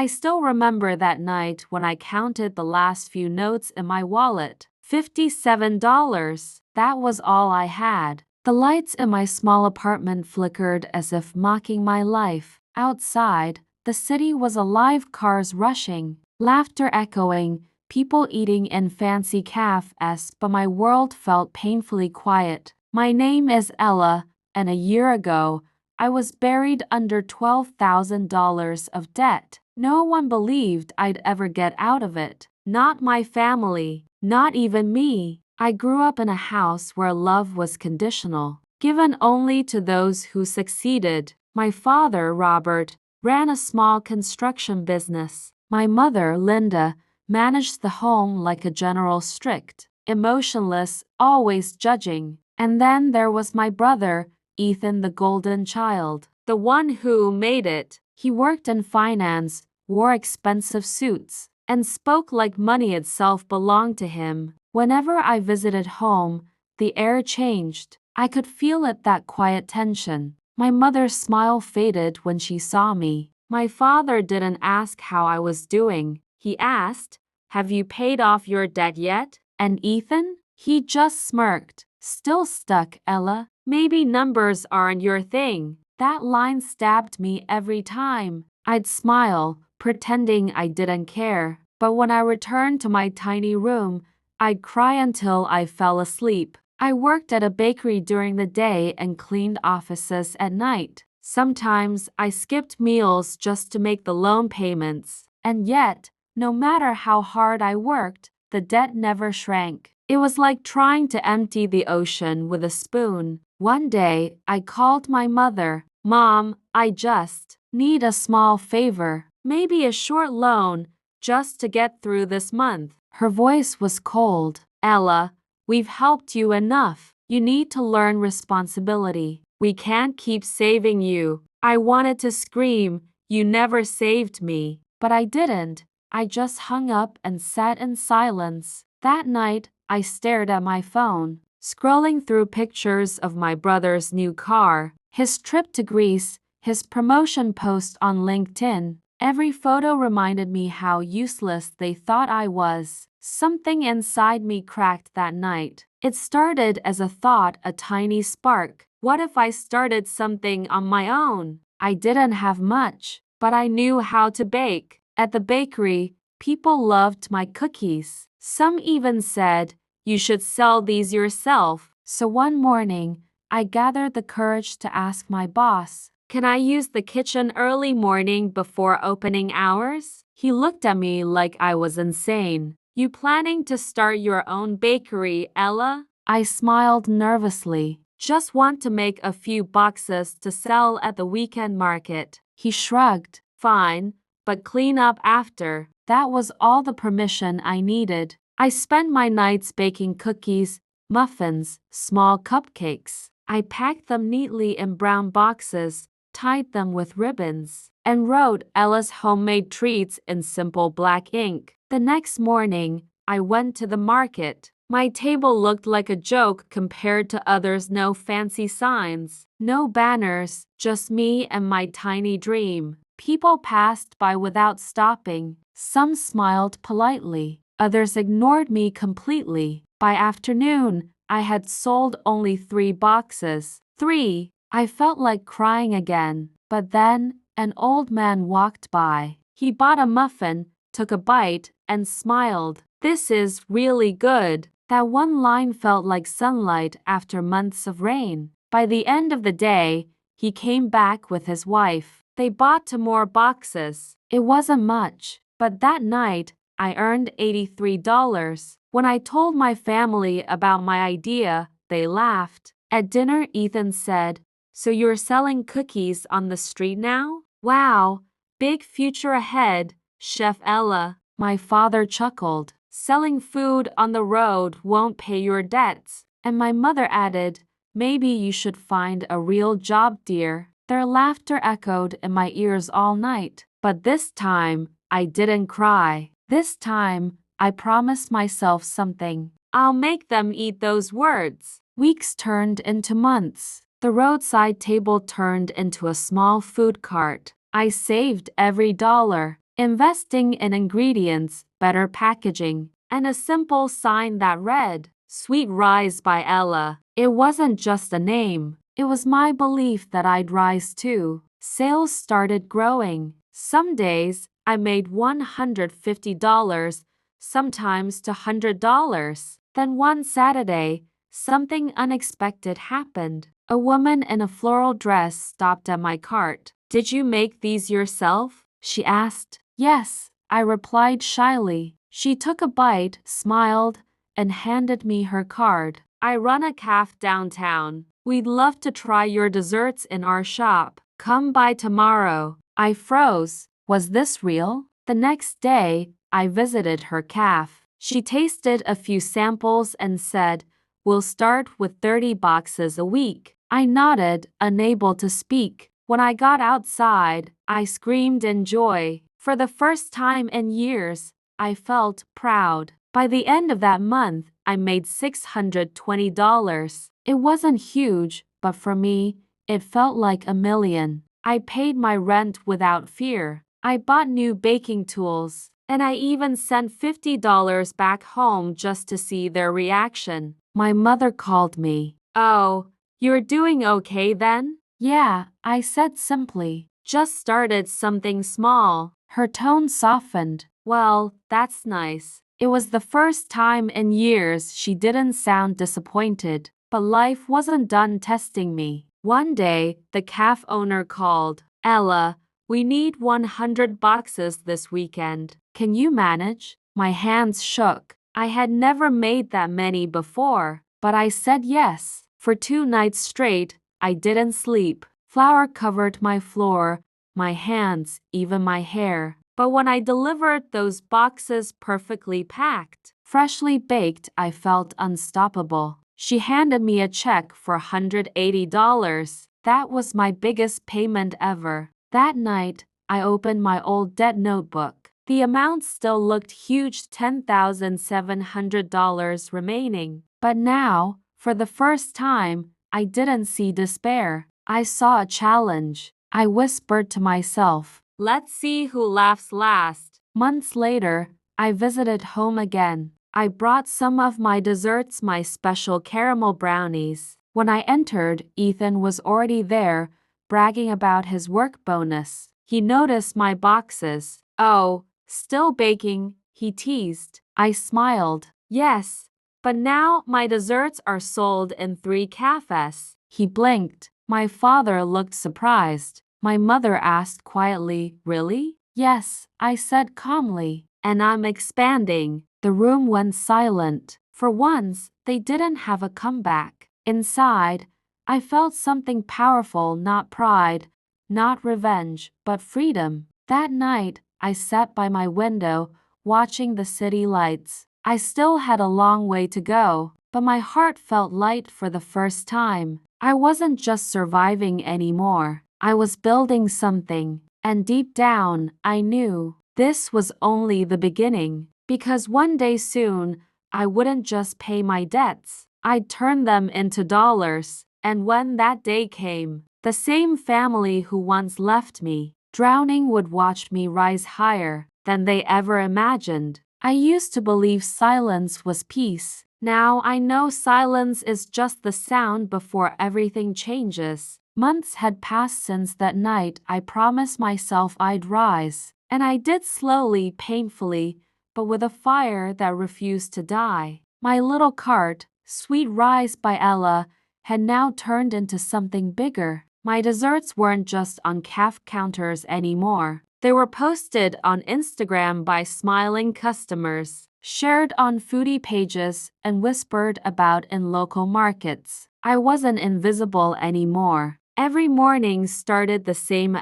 I still remember that night when I counted the last few notes in my wallet. $57. That was all I had. The lights in my small apartment flickered as if mocking my life. Outside, the city was alive, cars rushing, laughter echoing, people eating in fancy cafes, but my world felt painfully quiet. My name is Ella, and a year ago, I was buried under $12,000 of debt. No one believed I'd ever get out of it. Not my family, not even me. I grew up in a house where love was conditional, given only to those who succeeded. My father, Robert, ran a small construction business. My mother, Linda, managed the home like a general, strict, emotionless, always judging. And then there was my brother, Ethan, the golden child, the one who made it. He worked in finance, wore expensive suits, and spoke like money itself belonged to him. Whenever I visited home, the air changed. I could feel it, that quiet tension. My mother's smile faded when she saw me. My father didn't ask how I was doing. He asked, "Have you paid off your debt yet?" And Ethan? He just smirked. "Still stuck, Ella. Maybe numbers aren't your thing." That line stabbed me every time. I'd smile, pretending I didn't care. But when I returned to my tiny room, I'd cry until I fell asleep. I worked at a bakery during the day and cleaned offices at night. Sometimes I skipped meals just to make the loan payments. And yet, no matter how hard I worked, the debt never shrank. It was like trying to empty the ocean with a spoon. One day, I called my mother. "Mom, I just need a small favor, maybe a short loan, just to get through this month." Her voice was cold. "Ella, we've helped you enough. You need to learn responsibility. We can't keep saving you." I wanted to scream, "You never saved me." But I didn't. I just hung up and sat in silence. That night, I stared at my phone, scrolling through pictures of my brother's new car, his trip to Greece, his promotion post on LinkedIn. Every photo reminded me how useless they thought I was. Something inside me cracked that night. It started as a thought, a tiny spark. What if I started something on my own? I didn't have much, but I knew how to bake. At the bakery, people loved my cookies. Some even said, "You should sell these yourself." So one morning, I gathered the courage to ask my boss, "Can I use the kitchen early morning before opening hours?" He looked at me like I was insane. "You planning to start your own bakery, Ella?" I smiled nervously. "Just want to make a few boxes to sell at the weekend market." He shrugged. "Fine, but clean up after." That was all the permission I needed. I spent my nights baking cookies, muffins, small cupcakes. I packed them neatly in brown boxes, tied them with ribbons, and wrote Ella's homemade treats in simple black ink. The next morning, I went to the market. My table looked like a joke compared to others. No fancy signs, no banners, just me and my tiny dream. People passed by without stopping. Some smiled politely. Others ignored me completely. By afternoon, I had sold only 3 boxes. 3. I felt like crying again. But then, an old man walked by. He bought a muffin, took a bite, and smiled. "This is really good." That one line felt like sunlight after months of rain. By the end of the day, he came back with his wife. They bought 2 more boxes. It wasn't much, but that night, I earned $83. When I told my family about my idea, they laughed. At dinner, Ethan said, "So you're selling cookies on the street now? Wow, big future ahead, Chef Ella." My father chuckled. "Selling food on the road won't pay your debts." And my mother added, "Maybe you should find a real job, dear." Their laughter echoed in my ears all night. But this time, I didn't cry. This time, I promised myself something. I'll make them eat those words. Weeks turned into months. The roadside table turned into a small food cart. I saved every dollar. investing in ingredients, better packaging, and a simple sign that read, Sweet Rise by Ella. It wasn't just a name, it was my belief that I'd rise too. Sales started growing. Some days, I made $150, sometimes to $100. Then one Saturday, something unexpected happened. A woman in a floral dress stopped at my cart. Did you make these yourself? She asked. Yes, I replied shyly. She took a bite, smiled, and handed me her card. I run a cafe downtown. We'd love to try your desserts in our shop. Come by tomorrow. I froze. Was this real? The next day, I visited her cafe. She tasted a few samples and said, We'll start with 30 boxes a week. I nodded, unable to speak. When I got outside, I screamed in joy. For the first time in years, I felt proud. By the end of that month, I made $620. It wasn't huge, but for me, it felt like $1 million. I paid my rent without fear. I bought new baking tools, and I even sent $50 back home just to see their reaction. My mother called me. Oh, you're doing okay then? Yeah, I said simply. Just started something small. Her tone softened. Well, that's nice. It was the first time in years she didn't sound disappointed, but life wasn't done testing me. One day, the cafe owner called. Ella, we need 100 boxes this weekend. Can you manage? My hands shook. I had never made that many before, but I said yes. For 2 nights straight, I didn't sleep. Flour covered my floor, my hands, even my hair. But when I delivered those boxes perfectly packed, freshly baked, I felt unstoppable. She handed me a check for $180. That was my biggest payment ever. That night, I opened my old debt notebook. The amount still looked huge, $10,700 remaining. But now, for the first time, I didn't see despair. I saw a challenge. I whispered to myself, let's see who laughs last. Months later, I visited home again. I brought some of my desserts, my special caramel brownies. When I entered, Ethan was already there, bragging about his work bonus. He noticed my boxes. Oh, still baking, he teased. I smiled. Yes, but now my desserts are sold in 3 cafes. He blinked. My father looked surprised. My mother asked quietly, Really? Yes, I said calmly. And I'm expanding. The room went silent. For once, they didn't have a comeback. Inside, I felt something powerful, not pride, not revenge, but freedom. That night, I sat by my window, watching the city lights. I still had a long way to go, but my heart felt light for the first time. I wasn't just surviving anymore. I was building something, and deep down, I knew this was only the beginning, because one day soon, I wouldn't just pay my debts, I'd turn them into dollars. And when that day came, the same family who once left me drowning would watch me rise higher than they ever imagined. I used to believe silence was peace. Now I know silence is just the sound before everything changes. Months had passed since that night I promised myself I'd rise, and I did slowly, painfully, but with a fire that refused to die. My little cart, Sweet Rise by Ella, had now turned into something bigger. My desserts weren't just on cafe counters anymore. They were posted on Instagram by smiling customers, shared on foodie pages, and whispered about in local markets. I wasn't invisible anymore. Every morning started the same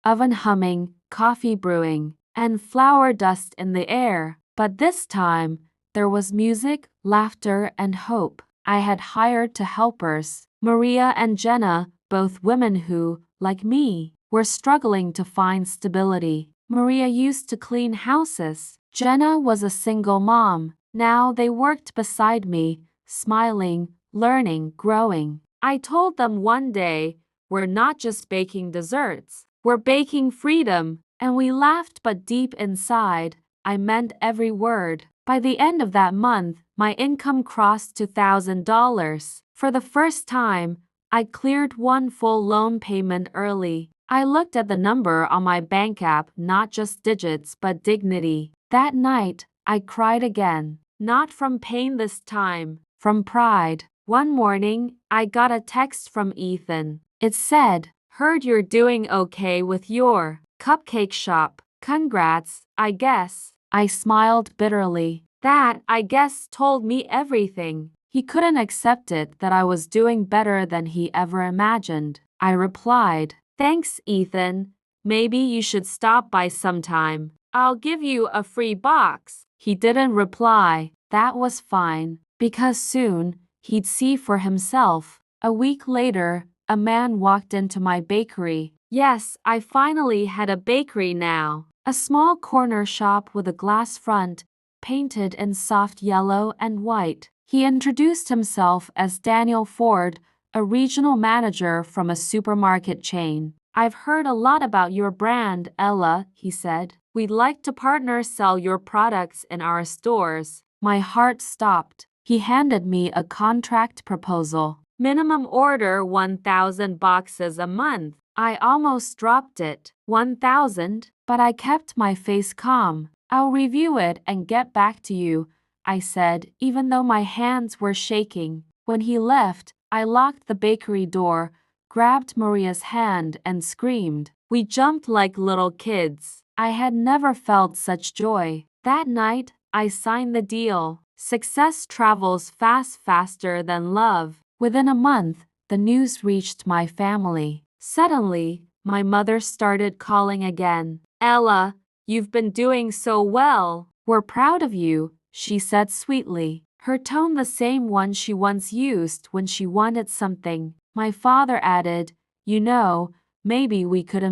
oven humming, coffee brewing, and flour dust in the air. But this time, there was music, laughter, and hope. I had hired 2 helpers, Maria and Jenna, both women who, like me, were struggling to find stability. Maria used to clean houses. Jenna was a single mom. Now they worked beside me, smiling, learning, growing. I told them one day, we're not just baking desserts, we're baking freedom. And we laughed, but deep inside, I meant every word. By the end of that month, my income crossed $2,000. For the first time, I cleared one full loan payment early. I looked at the number on my bank app, not just digits but dignity. That night, I cried again. Not from pain this time, from pride. One morning, I got a text from Ethan. It said, "Heard you're doing okay with your cupcake shop. Congrats, I guess." I smiled bitterly. That, I guess, told me everything. He couldn't accept it that I was doing better than he ever imagined. I replied, "Thanks, Ethan. Maybe you should stop by sometime. I'll give you a free box." He didn't reply. That was fine, because soon he'd see for himself. A week later, a man walked into my bakery. Yes, I finally had a bakery now. A small corner shop with a glass front, painted in soft yellow and white. He introduced himself as Daniel Ford, a regional manager from a supermarket chain. "I've heard a lot about your brand, Ella," he said. "We'd like to partner sell your products in our stores." My heart stopped. He handed me a contract proposal. Minimum order 1,000 boxes a month. I almost dropped it. 1,000? But I kept my face calm. "I'll review it and get back to you," I said, even though my hands were shaking. When he left, I locked the bakery door, grabbed Maria's hand, and screamed. We jumped like little kids. I had never felt such joy. That night, I signed the deal. Success travels faster than love. Within a month, the news reached my family. Suddenly, my mother started calling again. "Ella, you've been doing so well. We're proud of you," she said sweetly, her tone the same one she once used when she wanted something. My father added, "You know, maybe we could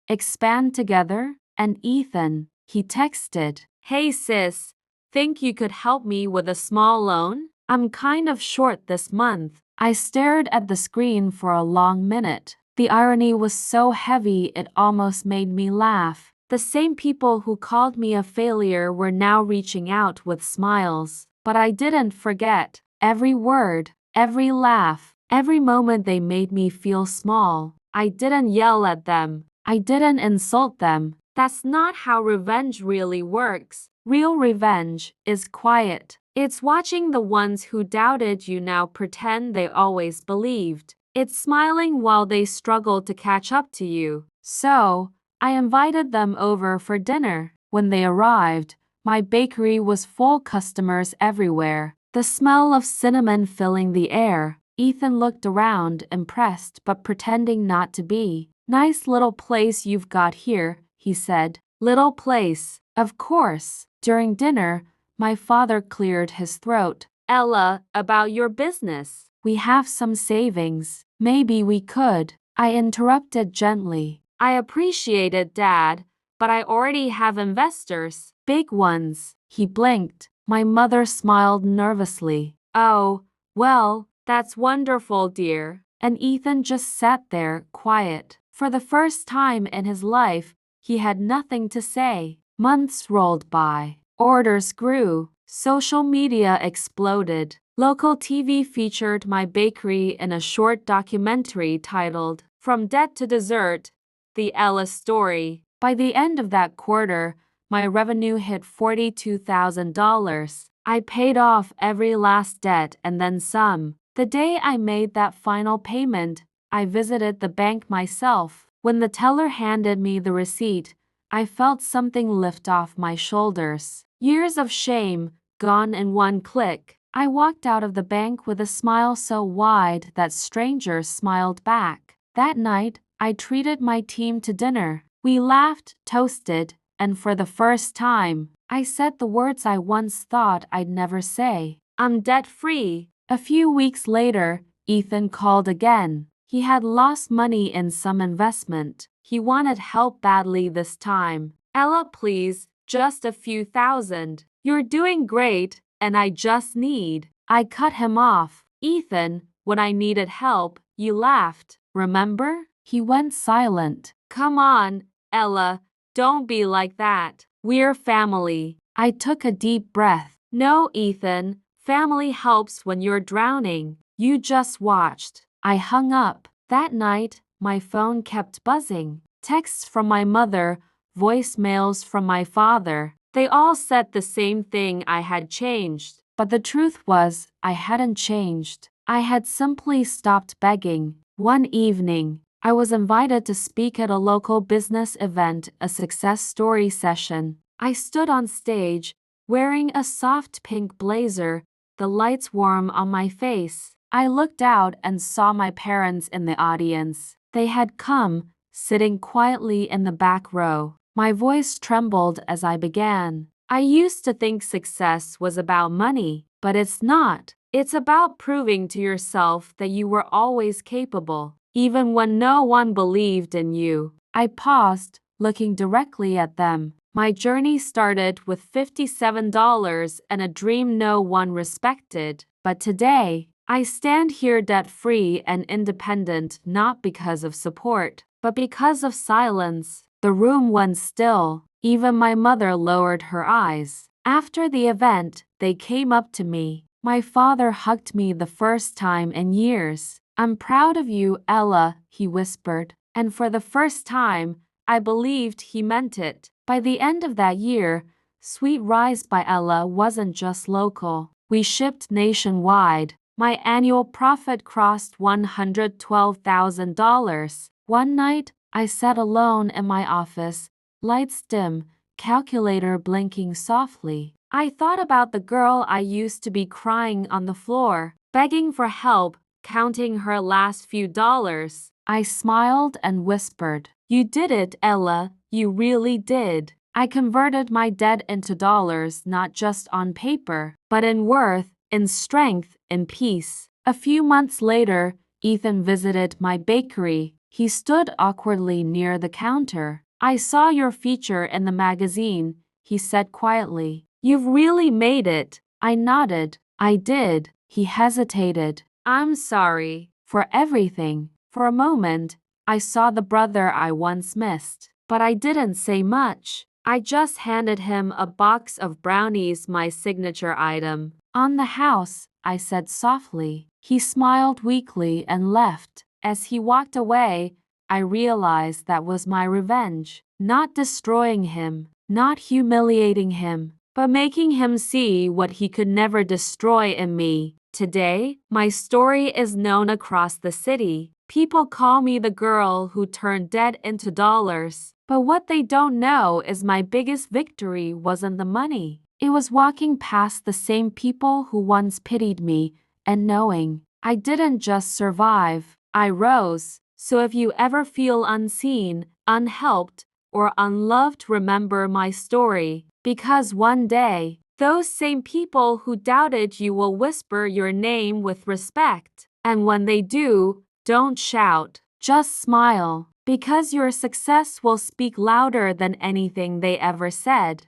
expand together." And Ethan, he texted, "Hey sis, think you could help me with a small loan? I'm kind of short this month." I stared at the screen for a long minute. The irony was so heavy it almost made me laugh. The same people who called me a failure were now reaching out with smiles. But I didn't forget. Every word, every laugh, every moment they made me feel small. I didn't yell at them. I didn't insult them. That's not how revenge really works. Real revenge is quiet. It's watching the ones who doubted you now pretend they always believed. It's smiling while they struggle to catch up to you. So, I invited them over for dinner. When they arrived, my bakery was full, customers everywhere, the smell of cinnamon filling the air. Ethan looked around, impressed but pretending not to be. "Nice little place you've got here," he said. "Little place, of course." During dinner, my father cleared his throat. "Ella, about your business. We have some savings. Maybe we could." I interrupted gently. "I appreciate it, Dad, but I already have investors. Big ones." He blinked. My mother smiled nervously. "Oh, well, that's wonderful, dear." And Ethan just sat there, quiet. For the first time in his life, he had nothing to say. Months rolled by. Orders grew. Social media exploded. Local TV featured my bakery in a short documentary titled, "From Debt to Dessert, The Ella Story." By the end of that quarter, my revenue hit $42,000. I paid off every last debt and then some. The day I made that final payment, I visited the bank myself. When the teller handed me the receipt, I felt something lift off my shoulders. Years of shame, gone in one click. I walked out of the bank with a smile so wide that strangers smiled back. That night, I treated my team to dinner. We laughed, toasted, and for the first time, I said the words I once thought I'd never say. "I'm debt-free." A few weeks later, Ethan called again. He had lost money in some investment. He wanted help badly this time. "Ella, please, just a few thousand. You're doing great, and I just need." I cut him off. "Ethan, when I needed help, you laughed, remember?" He went silent. "Come on, Ella, don't be like that. We're family. I took a deep breath. No, Ethan, family helps when you're drowning. You just watched. I hung up. That night, my phone kept buzzing. Texts from my mother, voicemails from my father. They all said the same thing: I had changed. But the truth was, I hadn't changed. I had simply stopped begging. One evening, I was invited to speak at a local business event, a success story session. I stood on stage, wearing a soft pink blazer, the lights warm on my face. I looked out and saw my parents in the audience. They had come, sitting quietly in the back row. My voice trembled as I began. I used to think success was about money, but it's not. It's about proving to yourself that you were always capable, even when no one believed in you. I paused, looking directly at them. My journey started with $57 and a dream no one respected. But today, I stand here debt-free and independent, not because of support, but because of silence. The room went still. Even my mother lowered her eyes. After the event, they came up to me. My father hugged me the first time in years. "I'm proud of you, Ella," he whispered. And for the first time, I believed he meant it. By the end of that year, Sweet Rise by Ella wasn't just local. We shipped nationwide. My annual profit crossed $112,000. One night, I sat alone in my office, lights dim, calculator blinking softly. I thought about the girl I used to be, crying on the floor, begging for help, counting her last few dollars. I smiled and whispered, "You did it, Ella. You really did." I converted my debt into dollars, not just on paper, but in worth, in strength, in peace. A few months later, Ethan visited my bakery. He stood awkwardly near the counter. "I saw your feature in the magazine," he said quietly. "You've really made it." I nodded. "I did." He hesitated. "I'm sorry." "For everything." For a moment, I saw the brother I once missed. But I didn't say much. I just handed him a box of brownies, my signature item. "On the house," I said softly. He smiled weakly and left. As he walked away, I realized that was my revenge. Not destroying him, not humiliating him, but making him see what he could never destroy in me. Today, my story is known across the city. People call me the girl who turned debt into dollars. But what they don't know is my biggest victory wasn't the money. It was walking past the same people who once pitied me and knowing I didn't just survive, I rose. So if you ever feel unseen, unhelped, or unloved, remember my story. Because one day, those same people who doubted you will whisper your name with respect. And when they do, don't shout, just smile. Because your success will speak louder than anything they ever said.